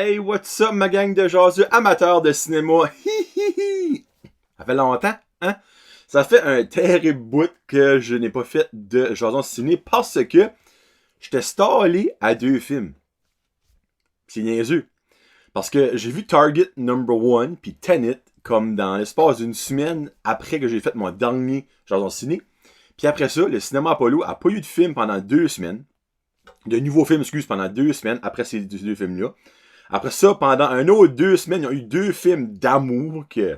Hey, what's up, ma gang de jaseux amateurs de cinéma? Ça fait longtemps, hein? Ça fait un terrible bout que je n'ai pas fait de jason ciné parce que j'étais stallé à 2 films. C'est niaiseux. Parce que j'ai vu Target Number 1 puis Tenet comme dans l'espace d'une semaine après que j'ai fait mon dernier jason ciné. Puis après ça, le cinéma Apollo a pas eu de film pendant 2 semaines. De nouveaux films, pendant 2 semaines après ces 2 films-là. Après ça, pendant un autre 2 semaines, ils ont eu 2 films d'amour que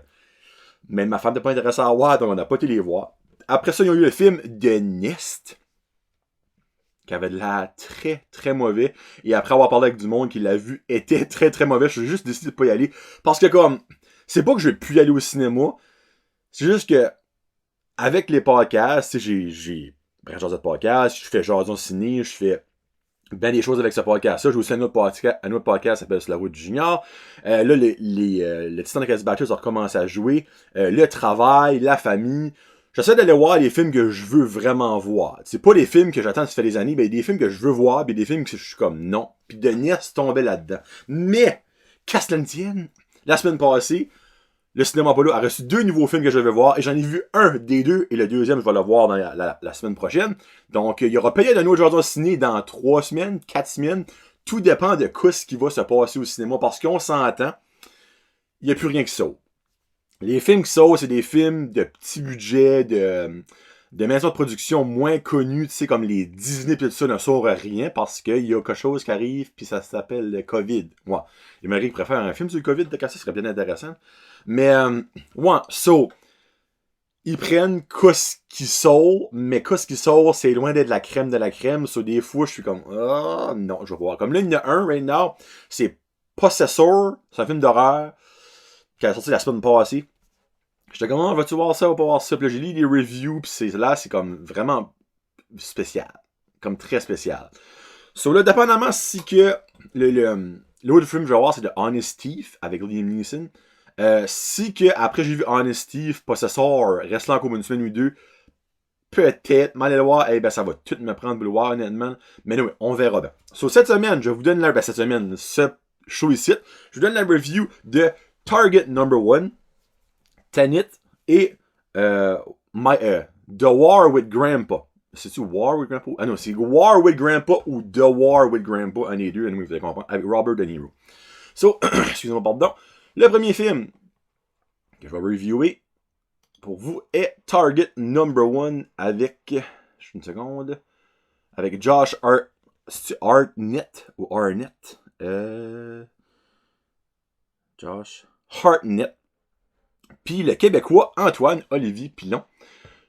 même ma femme n'était pas intéressée à voir, donc on n'a pas été les voir. Après ça, ils ont eu le film The Nest, qui avait de l'air très, très mauvais. Et après avoir parlé avec du monde qui l'a vu, était très, très mauvais. Je suis juste décidé de pas y aller. Parce que comme, c'est pas que je vais plus y aller au cinéma, c'est juste que, avec les podcasts, j'ai bref, genre de podcast, je fais jason ciné, je fais ben des choses avec ce podcast-là. J'ai aussi un autre podcast qui s'appelle Sur la route du Junior. Là, le Titan de Casbatches a recommencé à jouer. Le travail, la famille. J'essaie d'aller voir les films que je veux vraiment voir. C'est pas les films que j'attends, ça fait des années, mais des films que je veux voir, puis des films que je suis comme non. Puis The Nest tombait là-dedans. Mais, qu'à cela ne tienne, la semaine passée, le cinéma Apollo a reçu 2 nouveaux films que je vais voir et j'en ai vu un des 2 et le deuxième je vais le voir dans la semaine prochaine. Donc il y aura peut-être un autre jason ciné dans 3 semaines, 4 semaines. Tout dépend de ce qui va se passer au cinéma parce qu'on s'entend, il n'y a plus rien qui saute. Les films qui sautent, c'est des films de petit budget, de maisons de production moins connues, tu sais, comme les Disney pis tout ça ne sautent rien parce qu'il y a quelque chose qui arrive puis ça s'appelle le COVID. Ouais. Et Marie préfère un film sur le COVID, de ça serait bien intéressant. Mais, ouais, ils prennent ce qui sort, mais ce qui sort, c'est loin d'être la crème de la crème. Des fois, je suis comme, ah, non, je vais voir. Comme là, il y en a un, right now, c'est Possessor, c'est un film d'horreur, qui a sorti la semaine passée. J'étais comme, oh, vas-tu voir ça ou pas voir ça? Puis là, j'ai lu les reviews, pis c'est comme vraiment spécial. Comme très spécial. Là, dépendamment si que l'autre film que je vais voir, c'est The Honest Thief, avec Liam Neeson. Si que après j'ai vu Honest Thief, Possessor, reste là encore une semaine ou 2, peut-être, m'aller le voir, ça va tout me prendre pour le voir, honnêtement. Mais non, on verra bien. Cette semaine, je vous donne ce show ici, je vous donne la review de Target Number 1, Tenet et The War with Grandpa. C'est-tu War with Grandpa? Ah non, c'est War with Grandpa ou The War with Grandpa, un des deux, vous allez comprendre, avec Robert De Niro. Excusez-moi, pardon. Le premier film que je vais reviewer pour vous est Target Number 1 avec, une seconde, avec Josh Hartnett ou Arnett. Josh Hartnett. Puis le Québécois Antoine-Olivier Pilon.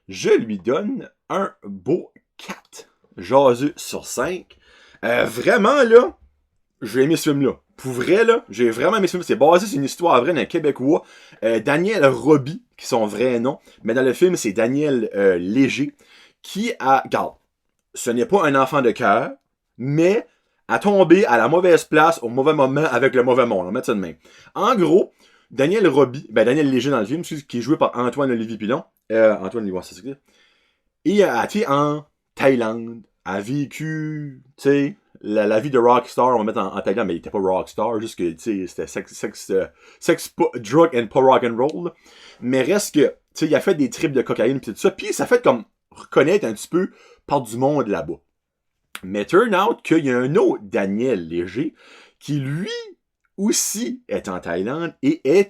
Je lui donne un beau 4 jaseux sur 5. Vraiment, là, j'ai aimé ce film-là. Pour vrai, là, j'ai vraiment aimé ce film. C'est basé sur une histoire vraie d'un Québécois, Daniel Roby, qui sont vrais noms. Mais dans le film, c'est Daniel Léger, qui a... Regarde, ce n'est pas un enfant de cœur, mais a tombé à la mauvaise place au mauvais moment avec le mauvais monde. On va mettre ça de même. En gros, Daniel Léger dans le film, qui est joué par Antoine-Olivier Pilon. Antoine Olivier, c'est ça. Et a été en Thaïlande, a vécu, tu sais, la vie de rockstar, on va mettre en Thaïlande, mais il était pas rockstar, juste que, tu sais, c'était sex, drug and pas rock'n'roll. Mais reste que, tu sais, il a fait des trips de cocaïne pis tout ça, pis ça fait comme reconnaître un petit peu par du monde là-bas. Mais turn out qu'il y a un autre Daniel Léger qui, lui, aussi est en Thaïlande et il y a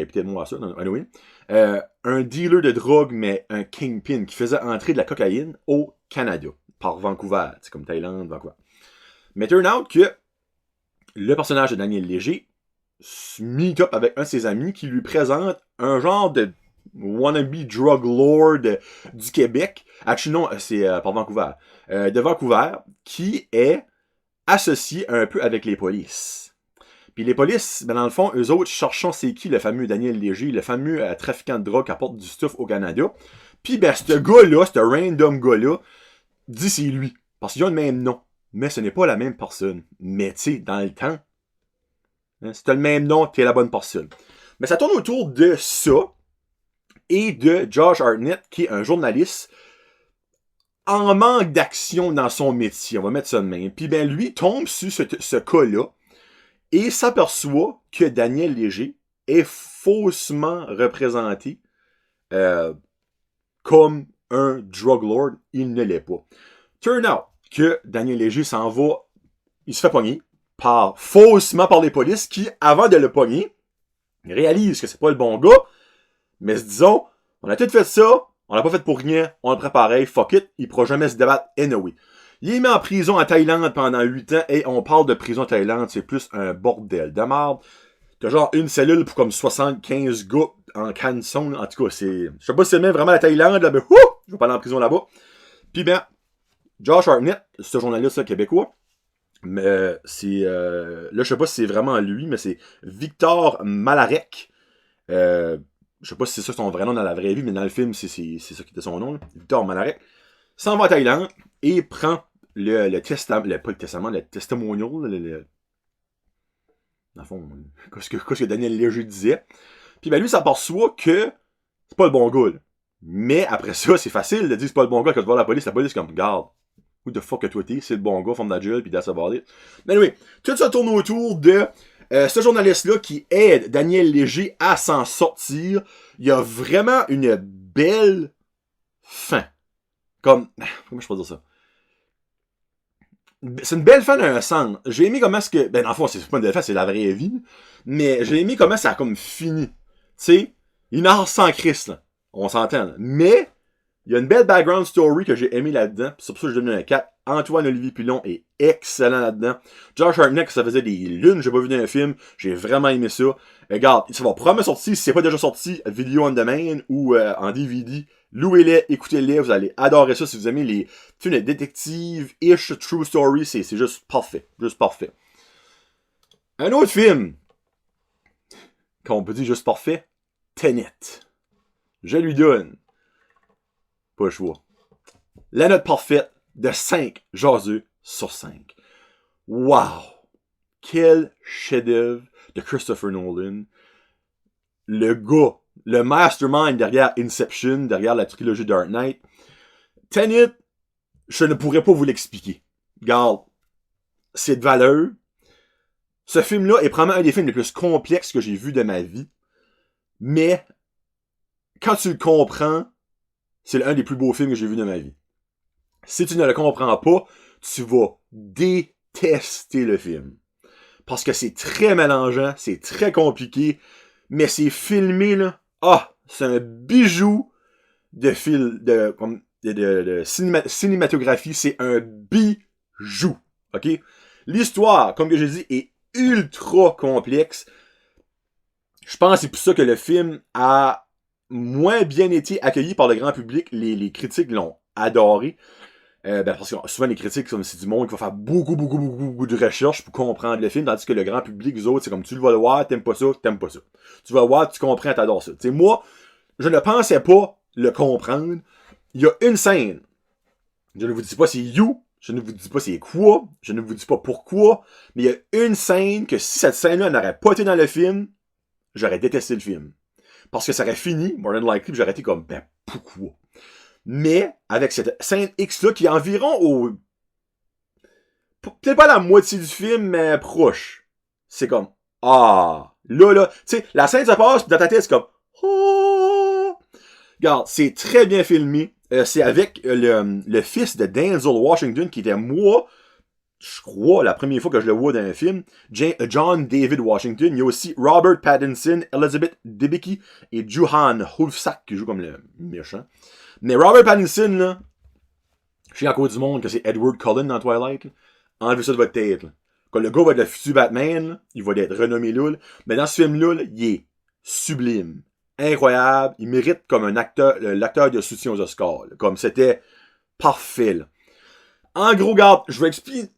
peut-être moins ça, anyway, un dealer de drogue, mais un kingpin qui faisait entrer de la cocaïne au Canada, par Vancouver, c'est comme Thaïlande, Vancouver. Mais turn out que le personnage de Daniel Léger meet up avec un de ses amis qui lui présente un genre de wannabe drug lord du Québec. Actually, non, c'est par Vancouver. De Vancouver, qui est associé un peu avec les polices. Puis les polices, dans le fond, eux autres, cherchons c'est qui le fameux Daniel Léger, le fameux trafiquant de drogue qui apporte du stuff au Canada. Puis ce gars-là, ce random gars-là, dit c'est lui. Parce qu'ils ont le même nom. Mais ce n'est pas la même personne. Mais tu sais, dans le temps, hein, si t'as le même nom, t'es la bonne personne. Mais ça tourne autour de ça et de Josh Hartnett, qui est un journaliste en manque d'action dans son métier, on va mettre ça de même. Puis ben lui tombe sur ce cas-là et s'aperçoit que Daniel Léger est faussement représenté comme un drug lord. Il ne l'est pas. Turn out que Daniel Léger s'en va, il se fait pogner faussement par les polices qui, avant de le pogner, réalisent que c'est pas le bon gars, mais disons, on a tout fait ça, on l'a pas fait pour rien, on le prend pareil, fuck it, il pourra jamais se débattre anyway. Il est mis en prison en Thaïlande pendant 8 ans, et on parle de prison en Thaïlande, c'est plus un bordel de merde. T'as genre une cellule pour comme 75 gars en canson, en tout cas, c'est... Je sais pas si c'est même vraiment la Thaïlande, là, mais je vais pas aller en prison là-bas. Puis ben, Josh Hartnett, ce journaliste québécois, mais c'est... là, je sais pas si c'est vraiment lui, mais c'est Victor Malarek. Je sais pas si c'est ça son vrai nom dans la vraie vie, mais dans le film, c'est ça qui était son nom. Là. Victor Malarek s'en va en Thaïlande et prend le testament, pas le testament, le testimonial, dans le fond, qu'est-ce que Daniel Léger disait. Puis ben lui s'aperçoit que c'est pas le bon gars. Là. Mais après ça, c'est facile de dire que c'est pas le bon gars quand tu vois la police comme, garde, who the fuck que toi t'es, c'est le bon gars, forme la gueule, pis that's about it. Mais oui, tout ça tourne autour de ce journaliste-là qui aide Daniel Léger à s'en sortir. Il y a vraiment une belle fin. Comment je peux dire ça? C'est une belle fin d'un sens. J'ai aimé comment est-ce que... Ben, dans le fond, c'est pas une belle fin, c'est la vraie vie. Mais j'ai aimé comment ça a comme fini. Tu sais, il narre sans Christ, là. On s'entend. Là. Mais, il y a une belle background story que j'ai aimé là-dedans. C'est pour ça que je donne un 4. Antoine-Olivier Pilon est excellent là-dedans. Josh Hartnett, ça faisait des lunes, j'ai pas vu dans un film. J'ai vraiment aimé ça. Regarde, ça va probablement sortir, si c'est pas déjà sorti, vidéo on demand ou en DVD. Louez-les, écoutez-les, vous allez adorer ça si vous aimez les films de détective-ish, true story, c'est juste parfait. Juste parfait. Un autre film, qu'on peut dire juste parfait, Tenet. Je lui donne, pas le choix, la note parfaite de 5 jaseux sur 5. Wow! Quel chef-d'œuvre de Christopher Nolan. Le gars, le mastermind derrière Inception, derrière la trilogie Dark Knight. Tenet, je ne pourrais pas vous l'expliquer. Regarde, c'est de valeur. Ce film-là est probablement un des films les plus complexes que j'ai vu de ma vie. Mais, quand tu le comprends, c'est un des plus beaux films que j'ai vu de ma vie. Si tu ne le comprends pas, tu vas détester le film. Parce que c'est très mélangeant, c'est très compliqué, mais c'est filmé, là. Ah, c'est un bijou de cinématographie, c'est un bijou. OK? L'histoire, comme que j'ai dit, est ultra complexe. Je pense que c'est pour ça que le film a moins bien été accueilli par le grand public. Les critiques l'ont adoré. Parce que souvent les critiques, c'est du monde qui va faire beaucoup de recherches pour comprendre le film, tandis que le grand public, vous autres, c'est comme tu le vas le voir, t'aimes pas ça. Tu vas le voir, tu comprends, t'adores ça. T'sais, moi, je ne pensais pas le comprendre. Il y a une scène. Je ne vous dis pas c'est you, je ne vous dis pas c'est quoi, je ne vous dis pas pourquoi, mais il y a une scène que si cette scène-là n'aurait pas été dans le film, j'aurais détesté le film. Parce que ça aurait fini, more than likely, j'aurais été comme, pourquoi? Mais, avec cette scène X-là, qui est environ peut-être pas la moitié du film, mais proche. C'est comme, là, tu sais, la scène se passe, pis dans ta tête, c'est comme, oh! Regarde, c'est très bien filmé. C'est avec le fils de Denzel Washington, qui était moi, je crois, la première fois que je le vois dans un film, John David Washington. Il y a aussi Robert Pattinson, Elizabeth Debicki et Johan Hulfsack qui joue comme le méchant. Mais Robert Pattinson, là, je sais encore du monde que c'est Edward Cullen dans Twilight. Là. Enlevez ça de votre tête. Là. Quand le gars va être le futur Batman, là, il va être renommé là. Mais dans ce film-là, là, il est sublime. Incroyable. Il mérite comme un acteur, l'acteur de soutien aux Oscars. Là. Comme c'était parfait. Là. En gros, regarde, je vais expliquer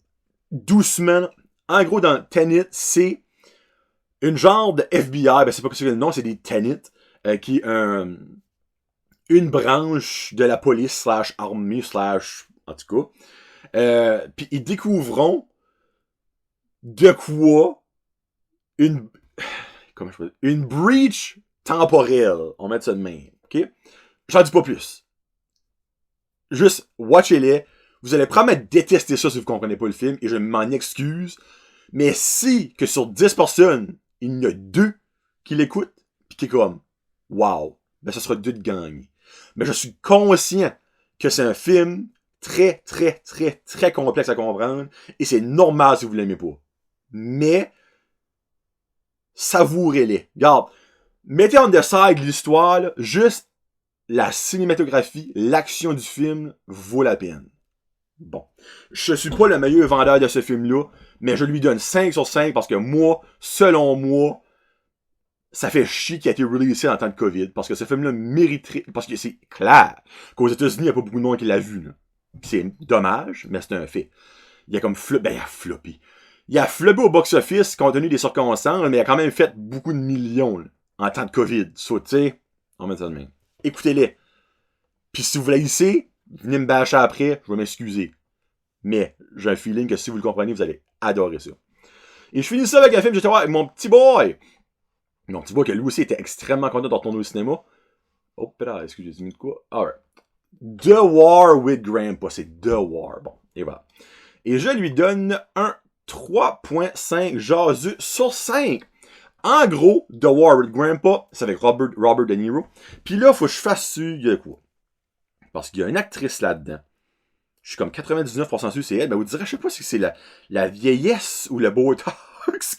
doucement. Là. En gros, dans Tenet, c'est une genre de FBI. C'est pas que c'est le nom, c'est des Tenet. Qui est une branche de la police / armée / en tout cas. Puis ils découvriront de quoi une breach temporelle. On met ça de même. OK? J'en dis pas plus. juste, watchez-les. Vous allez probablement détester ça si vous comprenez pas le film, et je m'en excuse. Mais si, que sur 10 personnes, il y en a 2 qui l'écoutent, pis qui est comme, wow, ben ça sera 2 de gang. Mais je suis conscient que c'est un film très, très, très, très complexe à comprendre, et c'est normal si vous l'aimez pas. Mais, savourez-les. Regarde, mettez on the side l'histoire, là, juste la cinématographie, l'action du film vaut la peine. Bon. Je suis pas le meilleur vendeur de ce film-là, mais je lui donne 5 sur 5 parce que moi, selon moi, ça fait chier qu'il a été releasé en temps de COVID, parce que ce film-là mériterait, parce que c'est clair qu'aux États-Unis, il n'y a pas beaucoup de monde qui l'a vu, là. C'est dommage, mais c'est un fait. Il a comme il a floppé. Il a floppé au box-office compte tenu des circonstances, mais il a quand même fait beaucoup de millions, là, en temps de COVID. So, tu sais, on met ça de même. Écoutez-les. Puis si vous voulez laisser, venez me bâcher après, je vais m'excuser. Mais j'ai un feeling que si vous le comprenez, vous allez adorer ça. Et je finis ça avec un film que j'étais voir avec mon petit boy. Mon petit boy que lui aussi était extrêmement content de retourner au cinéma. Oh, putain, excusez, j'ai mis de quoi? Alright. The War with Grandpa. C'est The War. Bon, et voilà. Et je lui donne un 3.5 jaseux sur 5. En gros, The War with Grandpa, c'est avec Robert De Niro. Puis là, faut que je fasse sûr, il y a quoi? Parce qu'il y a une actrice là-dedans. Je suis comme 99% sûr c'est elle. Mais vous direz, je sais pas si c'est la vieillesse ou le Botox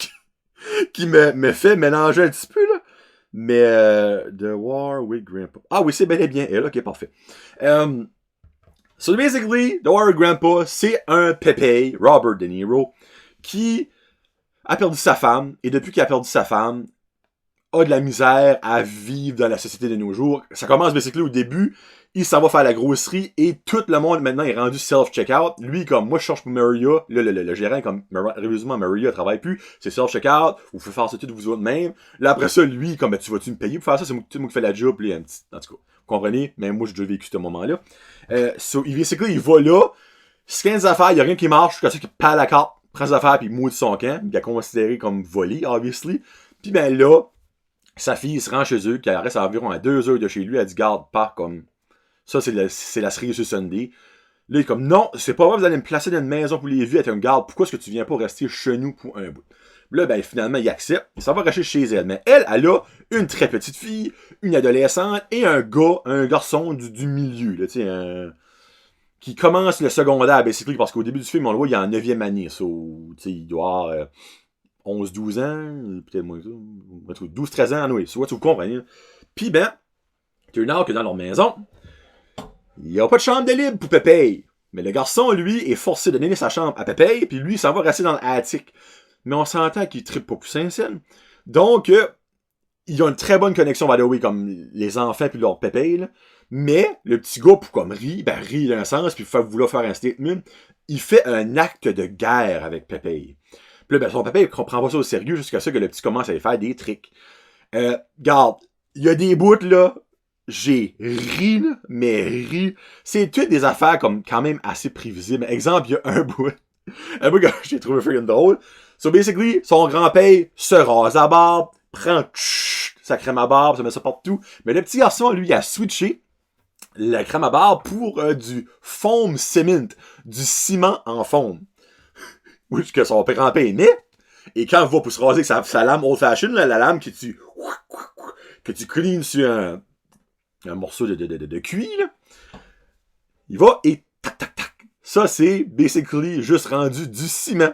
qui me fait mélanger un petit peu, là. Mais The War with Grandpa. Ah oui, c'est bel et bien elle. Ok, parfait. So basically, The War with Grandpa, c'est un pépé, Robert De Niro, qui a perdu sa femme. Et depuis qu'il a perdu sa femme, a de la misère à vivre dans la société de nos jours. Ça commence basically au début. Il s'en va faire la grosserie et tout le monde maintenant est rendu self-checkout. Lui, comme moi, je cherche pour Maria. Le gérant, comme régulièrement, Maria travaille plus. C'est self-checkout. Vous pouvez faire ça tout vous autres même. Là, après ça, lui, comme, ben, tu vas-tu me payer pour faire ça? C'est moi qui fais la job. Puis, en tout cas, vous comprenez? Même moi, j'ai déjà vécu ce moment-là. C'est que il va là. Scanne des affaires, il y a rien qui marche. Jusqu'à ça qu'il perd la carte, prend ses affaires, puis il mouille de son camp. Il a considéré comme volé, obviously. Puis, ben là, sa fille se rend chez eux, qui reste à environ à 2 heures de chez lui. Elle dit, garde, pas comme. Ça, c'est la série sur Sunday. Là, il est comme, non, c'est pas vrai, vous allez me placer dans une maison pour les vues, être un garde. Pourquoi est-ce que tu viens pas rester chez nous pour un bout? Là, ben, finalement, il accepte. Il s'en va rester chez elle. Mais elle a une très petite fille, une adolescente et un garçon du milieu, là, tu sais, qui commence le secondaire, basically, parce qu'au début du film, on le voit, il est en 9e année. So, tu sais, il doit avoir 11-12 ans, peut-être moins ça, 12-13 ans, oui. Soit tu vous comprenez. Puis, ben, turn out que dans leur maison, il n'y a pas de chambre de libre pour Pépé. Mais le garçon, lui, est forcé de donner sa chambre à Pépé, puis lui, il s'en va rester dans l'attic. Mais on s'entend qu'il trippe pas poussin scène. Donc, ils ont une très bonne connexion, by the way, comme les enfants puis leur Pépé, là. Mais, le petit gars, pour comme rit dans un sens, puis vouloir faire un statement, il fait un acte de guerre avec Pépé. Puis là, ben, son Pépé, il comprend pas ça au sérieux, jusqu'à ça que le petit commence à lui faire des tricks. Garde, il y a des bouts, là, j'ai ri, là, mais ri. C'est toutes des affaires comme quand même assez prévisibles. Exemple, il y a un bout que j'ai trouvé freaking drôle. So basically, son grand-père se rase la barbe, prend sa crème à barbe, ça met ça partout. Mais le petit garçon, lui, il a switché la crème à barbe pour du foam cement, du ciment en foam. Oui, ce que son grand-père aimait. Et quand il va pour se raser avec sa lame old-fashioned, la lame que tu cleans sur un morceau de cuir, là, il va et tac, tac, tac. Ça, c'est basically juste rendu du ciment.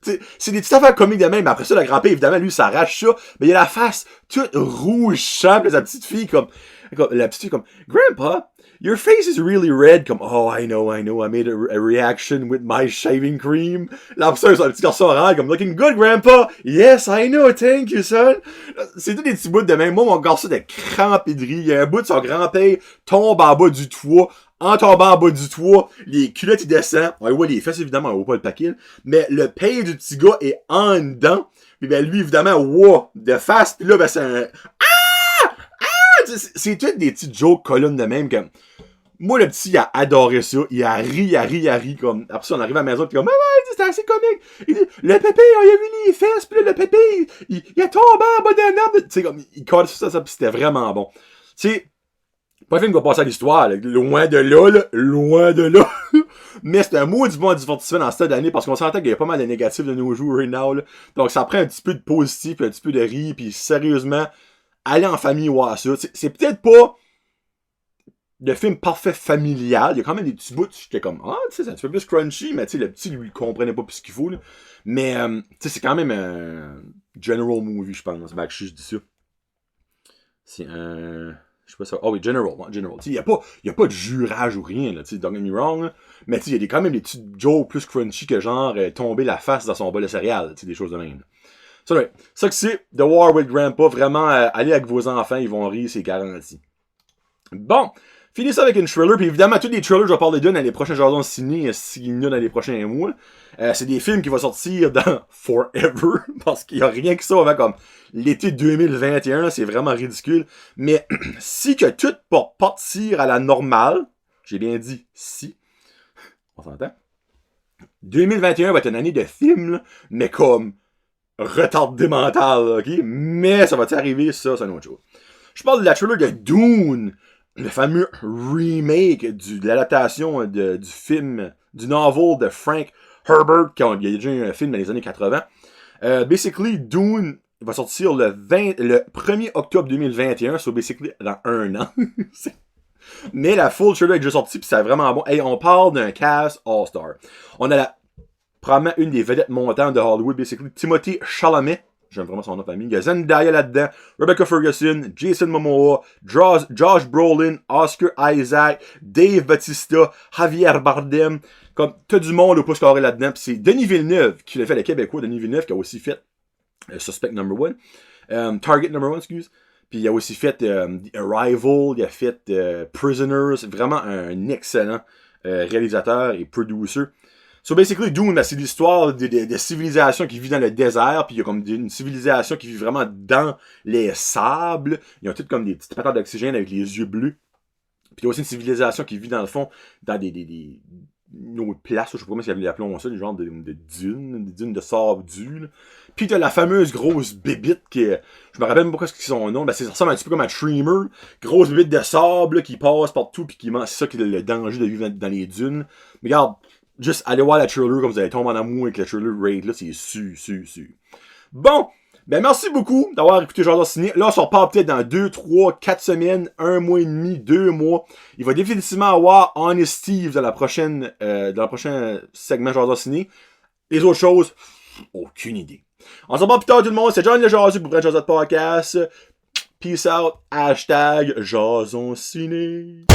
C'est des petites affaires comiques de même. Après ça, le grand-père, évidemment, lui, s'arrache ça. Mais il a la face toute rouge, champ, la petite fille comme, Grandpa, your face is really red. Comme, oh, I know, I made a reaction with my shaving cream. Là, après ça, le petit garçon rentre comme, looking good, Grandpa. Yes, I know, thank you, son. C'est tous des petits bouts de même. Moi, mon garçon était crampé de rire. Il y a un bout de son grand-père tombe en bas du toit. En tombant en bas du toit, les culottes, ils descendent. On voit les fesses, évidemment, on voit pas le paquet. Mais le père du petit gars est en dedans. Puis ben, lui, évidemment, wow, de face. Puis là, ben, c'est un... C'est toutes des petites jokes colonnes de même. Comme... Moi, le petit, il a adoré ça. Il a ri. Comme... Après ça, on arrive à la maison, puis comme, ouais, c'était assez comique. Il dit, le pépé, il a vu les fesses. Puis là, le pépé, il a tombé en bas d'un arbre. Tu sais, comme, il colle ça, puis c'était vraiment bon. Tu sais, Pas un film qui va passer à l'histoire, là. Loin de là, loin de là. Mais c'est un mot du bon divertissement dans cette année parce qu'on s'entend qu'il y a pas mal de négatifs de nos jours right now, là. Donc ça prend un petit peu de positif, puis un petit peu de rire, puis sérieusement, aller en famille voir ça. C'est peut-être pas le film parfait familial. Il y a quand même des petits bouts, j'étais comme, ah, tu sais, c'est un petit peu plus crunchy, mais tu sais, le petit, lui, il comprenait pas plus ce qu'il faut, là. Mais, tu sais, c'est quand même un general movie, je pense. Ben, je dis ça. C'est un... Je sais pas ça. Oh oui, General. Il n'y a pas de jurage ou rien, là, don't get me wrong. Là. Mais il y a quand même des petits jokes plus crunchy que genre tomber la face dans son bol de céréales. Des choses de même. Ça que c'est The War with Grandpa. Vraiment, allez avec vos enfants, ils vont rire, c'est garanti. Bon. Finis ça avec une thriller, puis évidemment, tous les thrillers, je vais parler d'une dans les prochains jardins ciné, s'il y en a dans les prochains mois. C'est des films qui vont sortir dans Forever, parce qu'il n'y a rien que ça avant comme l'été 2021, là, c'est vraiment ridicule. Mais si que tout pour partir à la normale, j'ai bien dit si, on s'entend, 2021 va être une année de films, là, mais comme retardé mental, ok? Mais ça va-t-il arriver, ça, c'est une autre chose. Je parle de la thriller de Dune, le fameux remake de l'adaptation du film, du novel de Frank Herbert, qui a déjà eu un film dans les années 80. Basically, Dune va sortir le 1er octobre 2021, so basically dans un an. Mais la full trailer est déjà sortie, puis c'est vraiment bon. Hey, on parle d'un cast all-star. On a probablement une des vedettes montantes de Hollywood, basically, Timothée Chalamet. J'aime vraiment son nom de famille. Il y a Zendaya là-dedans, Rebecca Ferguson, Jason Momoa, Josh Brolin, Oscar Isaac, Dave Bautista, Javier Bardem. Comme, t'as du monde au pouce carré là-dedans. Puis c'est Denis Villeneuve qui l'a fait, le Québécois, Denis Villeneuve, qui a aussi fait Suspect Number 1. Target Number 1, excuse. Puis il a aussi fait Arrival, il a fait Prisoners. Vraiment un excellent réalisateur et producer. So basically, Dune, c'est l'histoire de civilisation qui vit dans le désert, puis il y a comme une civilisation qui vit vraiment dans les sables. Ils ont toutes comme des petites patates d'oxygène avec les yeux bleus. Puis il y a aussi une civilisation qui vit dans le fond, dans une autre place, je sais pas comment ils appellent ça, des genres de dunes, des dunes de sable dur. Puis t'as la fameuse grosse bébite qui je me rappelle même pas ce qu'ils sont son nom, ben ça ressemble un petit peu comme un Tremor, grosse bébite de sable là, qui passe partout puis qui mange, c'est ça qui est le danger de vivre dans les dunes. Mais regarde, juste allez voir la trailer comme vous allez tomber en amour avec la trailer raid là, c'est su. Bon, ben merci beaucoup d'avoir écouté Jardin Ciné. Là, on se reparle peut-être dans 2, 3, 4 semaines, 1 mois et demi, 2 mois. Il va définitivement avoir Honest Steve dans le prochain segment Jardin Ciné. Les autres choses, aucune idée. On se reparle plus tard tout le monde. C'est John le Jazu pour Brent Jazz Podcast. Peace out. #Jason Ciné.